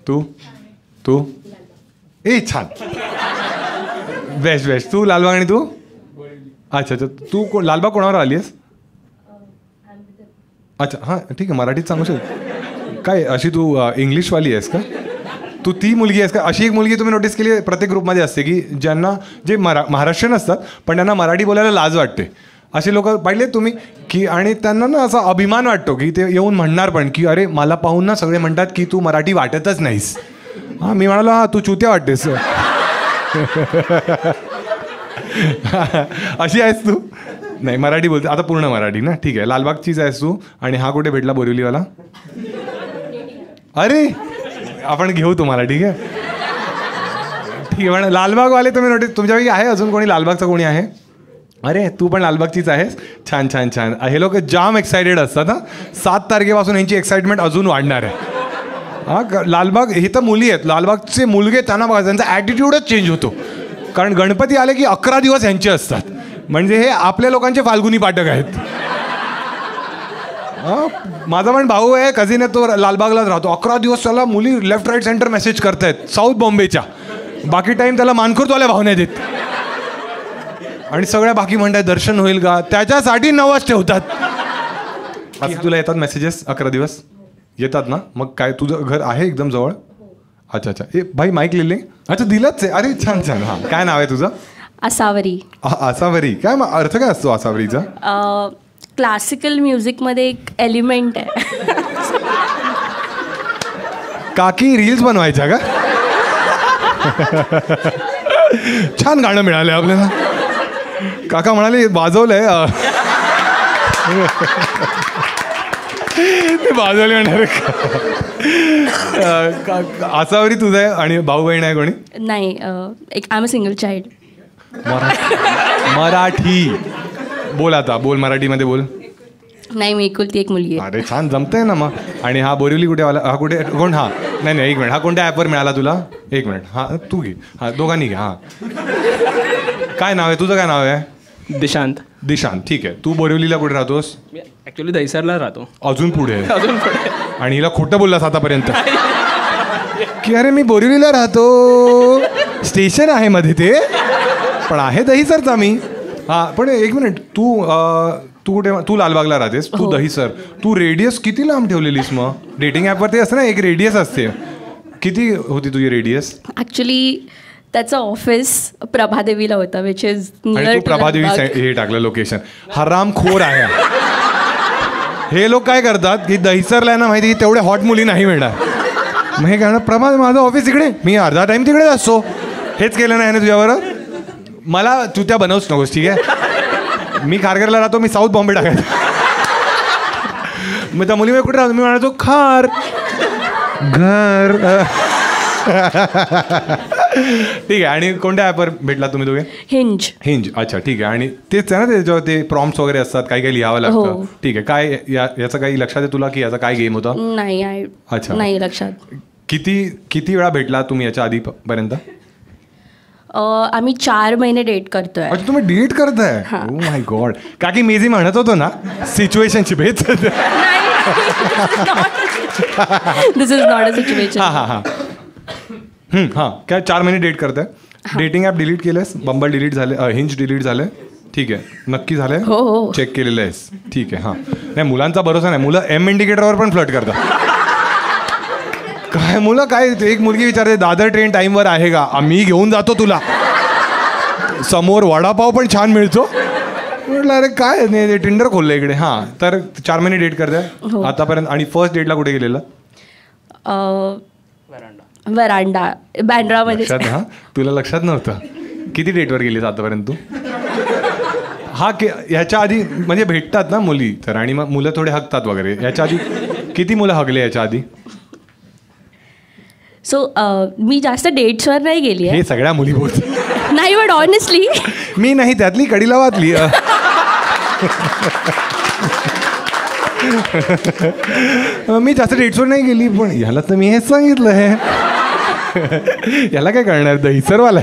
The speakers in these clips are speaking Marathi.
तू तू ए छान, बेस्ट बेस्ट. तू लालबाग आणि तू? अच्छा अच्छा. तू लालबाग कोणावर आली आहेस? अच्छा हां ठीक आहे, मराठीत सांगू शकतो काय? अशी तू इंग्लिशवाली आहेस का? तू ती मुलगी आहेस का? अशी एक मुलगी तुम्ही नोटीस केली प्रत्येक ग्रुपमध्ये असते की ज्यांना जे महाराष्ट्रीयन असतात पण त्यांना मराठी बोलायला लाज वाटते, असे लोक पाहिले तुम्ही की, आणि त्यांना ना असा अभिमान वाटतो की ते येऊन म्हणणार पण की अरे मला पाहून ना सगळे म्हणतात की तू मराठी वाटतच नाहीस. हां मी म्हणालो हां तू चुत्या वाटतेस. अशी आहेस तू? नाही मराठी बोलते आता, पूर्ण मराठी ना. ठीक आहे, लालबागचीच आहेस तू. आणि हा कुठे भेटला बोरिवलीवाला? अरे आपण घेऊ तुम्हाला. ठीक आहे ठीक आहे. पण लालबागवाले तुम्ही नोटीस, तुमच्यापैकी आहे अजून कोणी लालबागचं कोणी आहे? अरे तू पण लालबागचीच आहेस. छान छान छान. हे लोक जाम एक्सायटेड असतात. हां 7 तारखेपासून यांची एक्साइटमेंट अजून वाढणार आहे. हां लालबाग हे तर मुली आहेत, लालबागचे मुलगे त्यांना बघा त्यांचा ॲटिट्यूडच चेंज होतो. कारण गणपती आले की 11 दिवस यांचे असतात, म्हणजे हे आपल्या लोकांचे फाल्गुनी पाठक आहेत. माझा पण भाऊ आहे, कझिन आहे, तो लालबागलाच राहतो. 11 दिवस त्याला मुली लेफ्ट राईट सेंटर मेसेज करतायत साऊथ बॉम्बेच्या. बाकी टाईम त्याला मानखुर्दवाल्या भावना देत आणि सगळ्या बाकी म्हणतात दर्शन होईल का, त्याच्यासाठी नवस ठेवतात. असं तुला येतात मेसेजेस 11 दिवस येतात ना? मग काय तुझं घर आहे एकदम जवळ? अच्छा अच्छा. ए भाई माईक लिहिले? अच्छा दिलंच आहे. अरे छान छान. हां काय नाव आहे तुझं? असावरी. असावरी काय अर्थ काय असतो असावरीचा? क्लासिकल म्युझिकमध्ये एक एलिमेंट आहे. काकी रील्स बनवायच्या का? छान गाणं मिळालंय आपल्याला. काका म्हणाले वाजवलंय ते वाजवले म्हणणार. असावरी तुझं आहे आणि भाऊ बहीण आहे कोणी? नाही, एक I am a single child. Marathi बोल, आता बोल मराठीमध्ये बोल. नाही मी एकुलती एक मुलगी आहे. अरे छान जमतंय ना मग. आणि हा बोरिवली कुठे वाला? हा कुठे कोण? हा नाही नाही एक मिनिट, हा कोणत्या ॲपवर मिळाला तुला? एक मिनिट. हां तू घे. हां दोघांनी घे. हां काय नाव आहे तुझं? काय नाव आहे? दिशांत. दिशांत. ठीक आहे. तू बोरिवलीला कुठे राहतोस? मी ॲक्च्युली दहिसरला राहतो. अजून पुढे? अजून पुढे. आणि हिला खोटं बोललास आतापर्यंत की अरे मी बोरिवलीला राहतो, स्टेशन आहे मध्ये ते, पण आहे दहिसरचा मी. हां पण एक मिनिट, तू कुठे? तू लालबागला राहतेस, तू दहिसर. तू रेडियस किती लांब ठेवलेलीस मग? डेटिंग ॲपवरती असतं ना एक रेडियस असते, किती होती तुझी रेडियस? ॲक्च्युली त्याचं ऑफिस प्रभादेवीला होतं, विच इज आणि तू प्रभादेवी हे टाकलं लोकेशन. हरामखोर आहे. हे लोक काय करतात की दहिसरला ना माहिती की तेवढे हॉट मुली नाही मिळणार, मग हे काय प्रभा माझं ऑफिस इकडे, मी अर्धा टाइम तिकडेच असतो. हेच केलं नाही ना तुझ्यावर? मला तू त्या बनवूच नकोस. ठीक आहे मी खारघरला राहतो, मी साऊथ बॉम्बे टाकायचं. मग त्या मुली कुठे राहतो? मी म्हणायचो खार घर. ठीक आहे. आणि कोणत्या ॲपवर भेटला तुम्ही दोघे? हिंज. हिंज. अच्छा ठीक आहे. आणि तेच आहे ना त्याच्यावर ते प्रॉम्प्ट्स वगैरे असतात, काही काही लिहावं लागतं. ठीक आहे. काय याचं काही लक्षात आहे तुला की याचा काय गेम होता? नाही. अच्छा नाही लक्षात. किती वेळा भेटला तुम्ही याच्या आधीपर्यंत? आम्ही 4 महिने डेट करतोय. अच्छा तुम्ही डेट करताय? Oh my God. का की मी जे म्हणत होतो ना सिच्युएशनशिप हेच. दिस इज नॉट अ सिच्युएशन. हां हां हां हां. काय 4 महिने डेट करताय? डेटिंग ॲप डिलीट केलंयस? बंबल डिलीट झाले, हिंज डिलीट झालंय? ठीक आहे. नक्की झालंय? हो. चेक केलेलं आहेस? ठीक आहे. हां नाही मुलांचा भरोसा नाही, मुलं एम इंडिकेटरवर पण फ्लट करतात. काय मुलं काय, एक मुलगी विचारते दादर ट्रेन टाईमवर आहे का? मी घेऊन जातो तुला, समोर वडापाव पण छान मिळतो. म्हटलं अरे काय नाही टिंडर खोललं इकडे. हां तर 4 महिने डेट करताय आतापर्यंत. आणि फर्स्ट डेटला कुठे गेलेला? वरांडा बँड्रामध्ये. लक्षात? हां तुला लक्षात नव्हतं? किती डेटवर गेलीस आतापर्यंत तू? हा ह्याच्या आधी म्हणजे भेटतात ना मुली तर, आणि मग मुलं थोडे हकतात वगैरे. याच्या आधी किती मुलं हकले याच्या आधी? सो मी जास्त डेट्सवर नाही गेली आहे. हे सगळ्या मुली बोलतात. नाही बट ऑनेस्टली मी नाही त्यातली कडिलावातली. मी जास्त डेट्सवर नाही गेली, पण ह्याला तर मी हेच सांगितलं आहे. याला काय कळणार दहिसरवाला.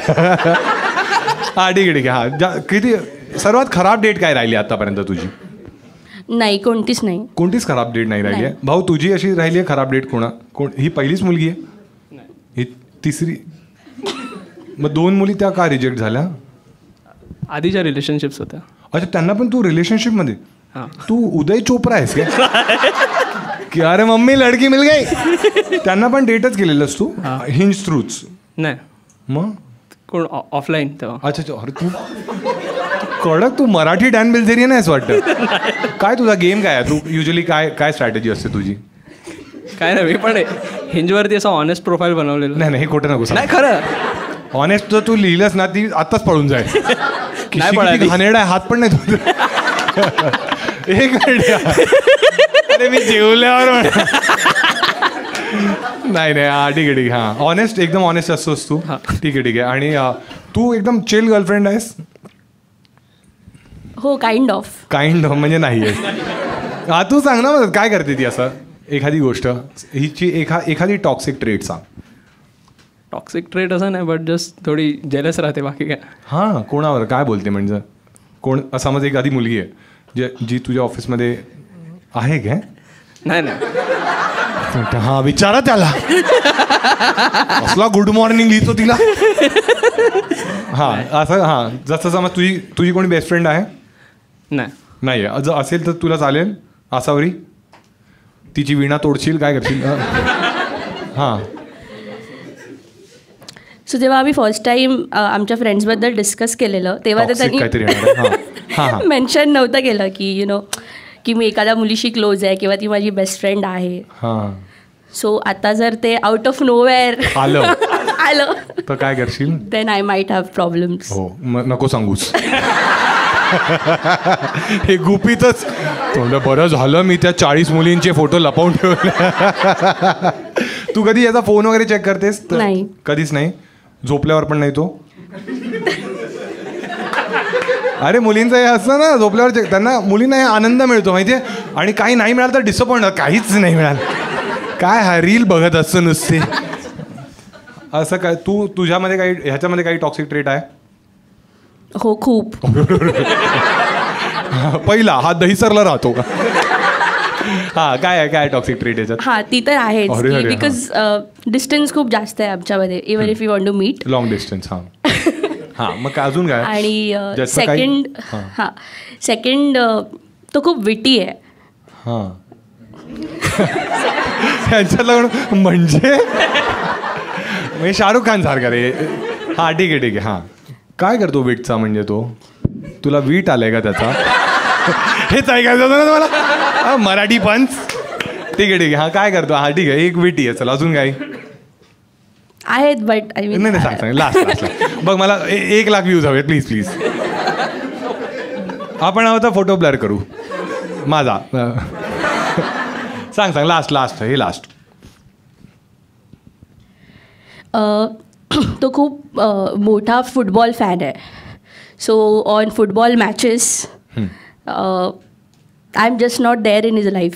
हा ठीक आहे ठीक आहे. हां किती सर्वात खराब डेट काय राहिली आतापर्यंत तुझी? नाही कोणतीच खराब डेट नाही राहिली आहे. भाऊ तुझी अशी राहिली आहे खराब डेट? कोण ही पहिलीच मुलगी आहे? ही तिसरी. मग 2 मुली त्या का रिजेक्ट झाल्या? आधीच्या रिलेशनशिप्स होत्या. अच्छा, त्यांना पण तू रिलेशनशिपमध्ये? हां. तू उदय चोप्रा आहेस का? की अरे मम्मी लडकी मिल गई. त्यांना पण डेटच केलेलंस तू? हिंज थ्रूच? नाही, मग कोण ऑफलाईन तेव्हा. अच्छा अच्छा. अरे तू कडक, तू मराठी डॅन बिल्झेरियन आहेस वाटतं. काय तुझा गेम काय आहे? तू युजली काय काय स्ट्रॅटेजी असते तुझी? काय नाही, मी पण हिंजवरती असं ऑनेस्ट प्रोफाईल बनवलेलं. नाही नाही, हे खोटं नको सांग. नाही, खरं. ऑनेस्ट जर तू लिहिलंस ना, ती आत्ताच पळून जाईल. नाही पळाली. घाणेरडा आहे, हात पण नाही धुत. एक मिनिट यार. अरे मी जेवल्यावर नाही नाही. हा ठीक आहे ठीक आहे. हां, ऑनेस्ट, एकदम ऑनेस्ट असतोस तू. ठीक आहे ठीक आहे. आणि तू एकदम चिल गर्लफ्रेंड आहेस? हो, काइंड ऑफ. काइंड ऑफ म्हणजे नाही आहेस. हा, तू सांग ना, मग काय करते ती असं एखादी गोष्ट, हिची एखादी टॉक्सिक ट्रेट सांग. टॉक्सिक ट्रेट असं नाही, बट जस्ट थोडी जेलस राहते, बाकी काय. हां, कोणावर काय बोलते म्हणजे? कोण समज एखादी मुलगी आहे जी तुझ्या ऑफिसमध्ये आहे काय? नाही नाही. हां, विचारा त्याला. असला गुड मॉर्निंग लिहितो तिला. हां, असं. हां, जसं समज तुझी कोणी बेस्ट फ्रेंड आहे? नाही आहे. जर असेल तर तुला चालेल असावरी? तिची वीणा तोडशील, काय करशील? हां. सो जेव्हा आम्ही फर्स्ट टाईम आमच्या फ्रेंड्सबद्दल डिस्कस केलेलं तेव्हा ते काहीतरी त्यांनी मेन्शन नव्हतं केलं की की मी एखाद्या मुलीशी क्लोज आहे किंवा ती माझी बेस्ट फ्रेंड आहे. हां. सो आता जर ते आउट ऑफ नोवेअर आलं तर काय करशील? Then I might have problems. हो, मग नको सांगूस. हे गुपितच तोंड. बरं झालं मी त्या 40 मुलींचे फोटो लपवून ठेवले. तू कधी याचा फोन वगैरे चेक करतेस? नाही. कधीच नाही? झोपल्यावर पण नाही तो? अरे मुलींचं हे असतं ना, झोपल्यावर चेक. त्यांना मुलींना हे आनंद मिळतो माहिती आहे. आणि काही नाही मिळालं तर डिसअपॉइंट, काहीच नाही मिळालं, काय हा रील बघत असतं नुसते. असं काय तुझ्यामध्ये काही ह्याच्यामध्ये काही टॉक्सिक ट्रेट आहे? हो, खूप. पहिला हा दहीसरला राहतो का? हा, काय टॉक्सिक ट्रेट याच्यात? हां, ती तर आहेच. अरे, अरे, बिकॉज डिस्टन्स खूप जास्त आहे आमच्यामध्ये. Even if you want to meet long distance. हां हां. मग अजून काय? आणि सेकंड तो खूप विटी आहे. हां. त्यांच्यातला म्हणजे शाहरुख खान सारखा रे. हां, ठीक आहे ठीक आहे. हां, काय करतो वीटचा म्हणजे? तो तुला वीट आलाय का त्याचा? हेच ऐकायचं होतं ना तुम्हाला? मराठी पंच. ठीक आहे ठीक आहे. हां, काय करतो? हां, ठीक आहे. एक विटी आहे. चला, अजून काय आहेत? बट आय मीन नाही सांग लास्ट बघ, मला 1 लाख व्ह्यूज हवे प्लीज प्लीज. आपण हवं तर फोटो ब्लर करू माझा. सांग लास्ट हे लास्ट. तो खूप मोठा फुटबॉल फॅन आहे. So on football matches I am just not there in his life.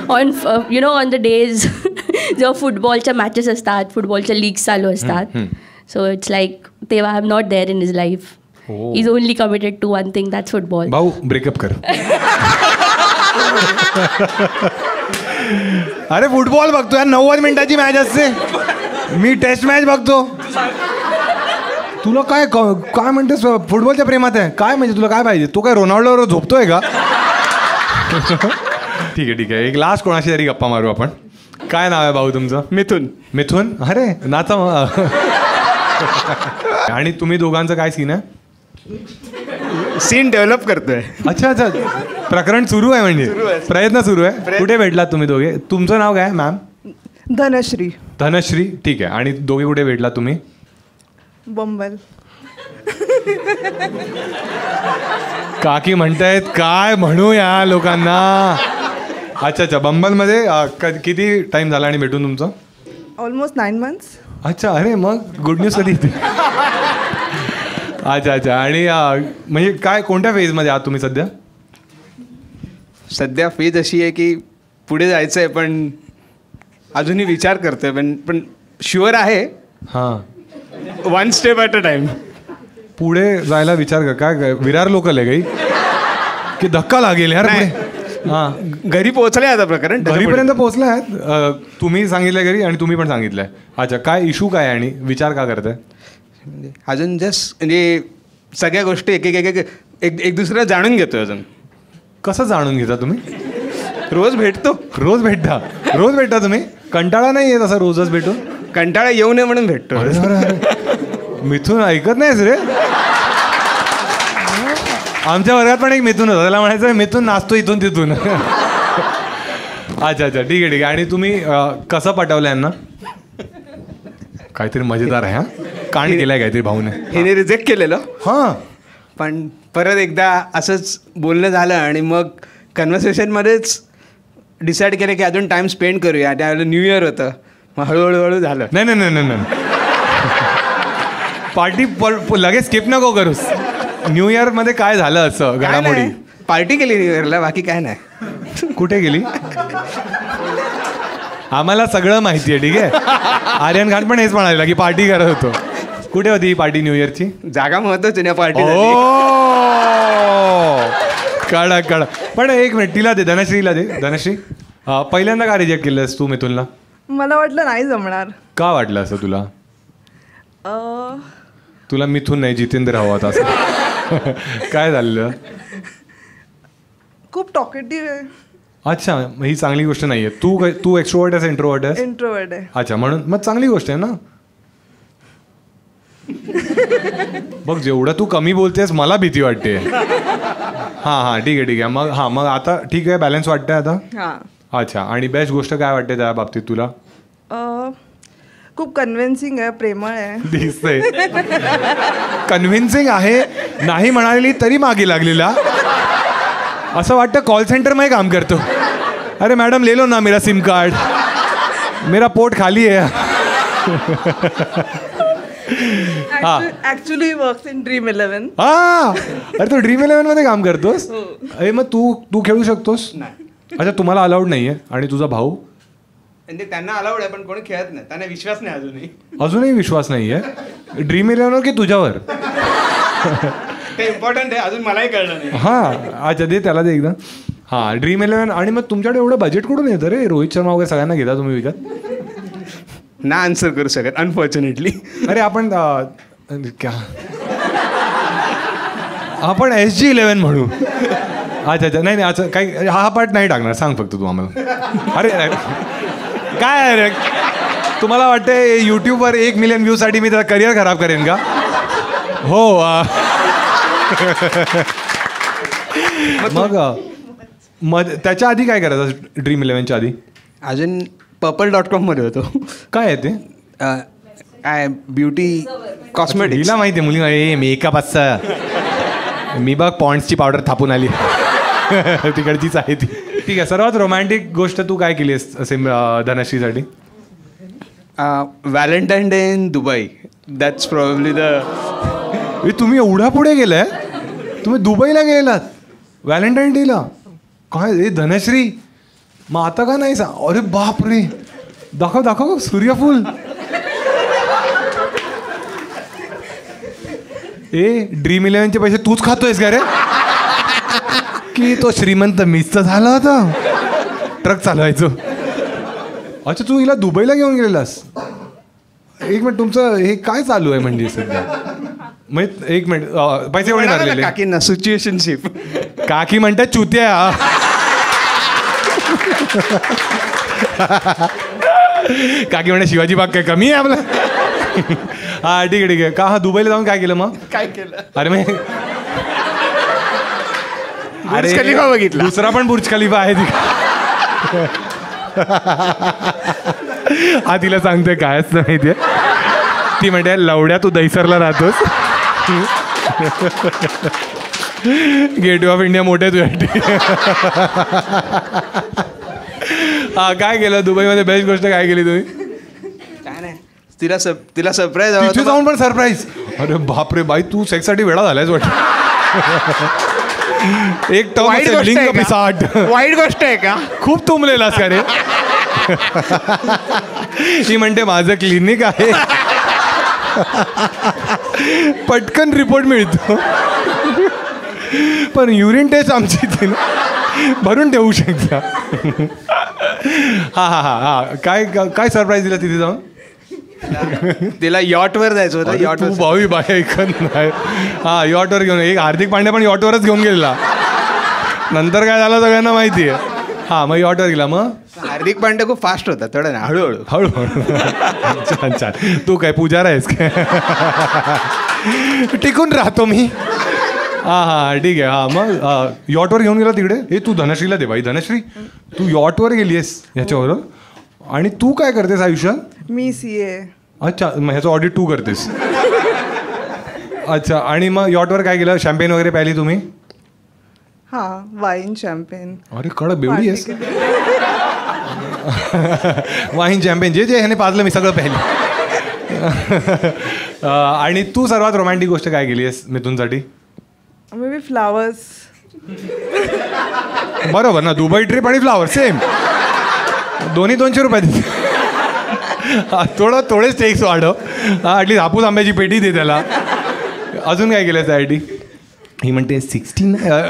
On the days जेव्हा फुटबॉलच्या मॅचेस असतात, फुटबॉलच्या लीग्स चालू असतात, सो इट्स लाईक तेव्हा I am not there in his life. Is only committed to one thing, that's football. भाऊ ब्रेकअप कर. अरे फुटबॉल बघतो यार, 90 मिनिटाची मॅच असते. मी टेस्ट मॅच बघतो. तुला काय म्हणतेस? फुटबॉलच्या प्रेमात आहे काय? म्हणजे तुला काय पाहिजे? तो काय रोनाल्डोवर झोपतोय का? ठीक आहे. एक लास्ट कोणाशी तरी गप्पा मारू आपण. काय नाव आहे भाऊ तुमचं? मिथुन. अरे नाचा मग. आणि तुम्ही दोघांचं काय सीन आहे? सीन डेव्हलप करतोय. अच्छा, प्रकरण सुरू आहे म्हणजे? प्रयत्न सुरू आहे. कुठे भेटलात तुम्ही दोघे? तुमचं नाव काय मॅम? धनश्री. ठीक आहे. आणि दोघे कुठे भेटलात तुम्ही? बंबल. काकी म्हणतायत काय म्हणू या लोकांना. अच्छा, बंबलमध्ये किती टाइम झाला आणि भेटून तुमचं? Almost 9 months. अच्छा, अरे मग गुड न्यूज कधी येते? अच्छा. आणि म्हणजे काय कोणत्या फेजमध्ये आहात तुम्ही सध्या? सध्या फेज अशी आहे की पुढे जायचं आहे, पण अजूनही विचार करतोय, पण शुअर आहे. हां, 1 step at a time. पुढे जायला विचार कर. काय विरार लोकल आहे काही की धक्का लागेल यार? हां घरी पोहोचले आता प्रकरण घरीपर्यंत पोहोचला आहे. तुम्ही सांगितलं घरी आणि तुम्ही पण सांगितलंय. अच्छा, काय इशू काय आहे आणि विचार का करताय? अजून जस्ट म्हणजे सगळ्या गोष्टी एक एक एक एक दुसऱ्याला जाणून घेतोय अजून. कसं जाणून घेता तुम्ही? रोज भेटतो. रोज भेटता तुम्ही? कंटाळा नाही येत असं रोजच भेटून? कंटाळा येऊ नये म्हणून भेटतो. मिथून ऐकत नाहीस रे. आमच्या वर्गात पण एक मिथून होता, त्याला म्हणायचं मिथून नाचतो इथून तिथून. अच्छा अच्छा, ठीक आहे. आणि तुम्ही कसं पटवलं यांना? काहीतरी मजेदार आहे. कांड केलाय काहीतरी भाऊने. हिने रिजेक्ट केलेलं. हां, पण परत एकदा असंच बोलणं झालं आणि मग कन्व्हर्सेशनमध्येच डिसाईड केलं की अजून टाइम स्पेंड करूया. त्यावेळेला न्यू इयर होतं, मग हळूहळू झालं. नाही पार्टी लगेच स्किप नको करूस. न्यू इयरमध्ये काय झालं असं घडामोडी? पार्टी केली न्यू इयरला, बाकी काय नाही. कुठे गेली? आम्हाला सगळं माहिती आहे, ठीक आहे. आर्यन खान पण हेच म्हणाला की पार्टी करत होतो. कुठे होती ही पार्टी न्यू इयरची? जागा महत्वाची ना पार्टी. कळा. पण एक मिनिट, तिला दे, धनश्रीला दे. धनश्री, पहिल्यांदा का रिजेक्ट केलंस तू मिथुनला? मला वाटलं नाही जमणार. का वाटलं असं तुला? तुला मिथून नाही जितेंद्र हवा होता असं? काय झालं? खूप टॉकेटिव्ह आहे. अच्छा, मग ही चांगली गोष्ट नाही आहे. तू एक्स्ट्रोवर्ट आहेस इंट्रोवर्ट आहेस? इंट्रोवर्ट आहे. अच्छा, म्हणून मग चांगली गोष्ट आहे ना. बघ, जेवढं तू कमी बोलतेस मला भीती वाटते. हां, ठीक आहे. मग आता ठीक आहे, बॅलन्स वाटतंय आता. हां. अच्छा, आणि बेस्ट गोष्ट काय वाटते त्या बाबतीत तुला? खूप कन्व्हिन्सिंग आहे, प्रेमळ आहे. दिसतंय कन्व्हिन्सिंग आहे. नाही म्हणाली तरी मागे लागलेला. असं वाटतं कॉल सेंटरमध्ये काम करतो. अरे मॅडम, ले लो ना मेरा सिम कार्ड, मेरा पोट खाली है. Actually works in Dream11. अरे तू Dream11 मध्ये काम करतोस? अरे मग तू खेळू शकतोस? अच्छा, तुम्हाला अलाउड नाहीये. आणि तुझा भाऊ? म्हणजे त्यांना अलाउड आहे पण कोणी खेळत नाही, त्यांना विश्वास नाही. अजूनही विश्वास नाहीये Dream11 की तुझ्यावर? ते इम्पॉर्टंट आहे, अजून मलाही कळलं नाही. हां, अच्छा, दे त्याला दे एकदा. हां, Dream11. आणि मग तुमच्याकडे एवढं बजेट कुठून येतं रे? रोहित शर्मा वगैरे सगळ्यांना घेता तुम्ही विकत? ना आन्सर करू शकत अनफॉर्च्युनेटली. अरे आपण क्या आपण SG11 म्हणू. अच्छा, नाही असं काही हा पार्ट नाही टाकणार. सांग फक्त तू आम्हाला. अरे काय आहे रे, तुम्हाला वाटते यूट्यूबवर 1 मिलियन व्ह्यूसाठी मी त्याचा करिअर खराब करेन का? हो. मग त्याच्या आधी काय करायचं Dream11च्या आधी? अजून purple.com मध्ये होतो. काय आहे ते? काय ब्युटी कॉस्मेटिक. हिला माहिती आहे मुली मेकअप असं. मी बघ पॉइंट्सची पावडर थापून आली. तिकडचीच आहे ती. ठीक आहे. सर्वात रोमॅन्टिक गोष्ट तू काय केली आहेस असे धनश्रीसाठी? Valentine day in Dubai. That's probably तुम्ही एवढ्या पुढे गेलाय? तुम्ही दुबईला गेलात व्हॅलेंटाईन डेला? काय धनश्री, मग आता का नाही? अरे बाप रे, दाखव सूर्यफूल. Dream11चे पैसे तूच खातोयस का रे? की तो श्रीमंत मीच तर झाला होता, ट्रक चालवायचो. अच्छा, तू हिला दुबईला घेऊन गेलेलास? एक मिनिट, तुमचं हे काय चालू आहे म्हणजे सध्या? म्हणजे एक मिनिट, पैसे कोणी भरलेले? काकींना सिच्युएशनशिप. काकी म्हणतात चुत्या. काकी म्हणते शिवाजी बाग काय कमी आहे आपला? हा, ठीक आहे. का? हा, दुबईला जाऊन काय केलं मग? काय केलं? अरे मग बुर्ज खलिफा बघितला. दुसरा पण बुर्ज खलिफा आहे हा, तिला सांगतोय कायच माहितीये. ती म्हणते लवड्या तू दैसरला राहतोस. गेट ऑफ इंडिया मोठे तुझ्यासाठी. हा, काय केलं दुबईमध्ये? बेस्ट गोष्ट काय केली तुम्ही? काय नाही, तिला सरप्राईज. तिथे जाऊन पण सरप्राईज? अरे बापरे बाई, तू सेक्ससाठी वेळा झालायच वाटत. एक वाईट गोष्ट आहे का? खूप तुंबलेलास का रे? ती म्हणते माझं क्लिनिक आहे, पटकन रिपोर्ट मिळतो. पण युरिन टेस्ट आमची इथे ना भरून ठेवू शकता. हा काय काय सरप्राईज दिला तिथे जाऊन? तिला यॉटवर जायचं होतं. अरे यॉटवर तू भावी बाय ऐकत नाही. हा यॉटवर घेऊन एक हार्दिक पांड्या पण यॉटवरच घेऊन गेलेला. नंतर काय झालं सगळ्यांना माहिती आहे. हा मग यॉटवर गेला. मग हार्दिक पांड्या खूप फास्ट होता, थोडं ना हळूहळू. हळूहळू. छान छान. तू काय पुजारा आहेस काय? टिकून राहतो मी. हां ठीक आहे. हां मग यॉटवर घेऊन गेला तिकडे. हे तू धनश्रीला दे बाई. धनश्री तू यॉटवर गेली आहेस ह्याच्याबरोबर, आणि तू काय करतेस आयुष्यात? मी CA. अच्छा मग ह्याचं ऑडिट तू करतेस. अच्छा आणि मग यॉटवर काय केलं? शॅम्पेन वगैरे प्यायली तुम्ही? हा वाईन शॅम्पेन. अरे कडं बेवडी आहेस. वाईन चॅम्पियन जे जे ह्याने पाजलं मी सगळं पाहिलं. आणि तू सर्वात रोमॅन्टिक गोष्ट काय केली आहेस मिथुनसाठी? May be flowers. बरोबर ना. दुबई ट्रिप आणि फ्लावर सेम. दोन्ही 200 रुपये देते. थोडेच टेक्स वाढव. ॲटलीस्ट हापूस आंब्याची पेटी दे त्याला. अजून काय केलं त्यासाठी? ही म्हणते 16.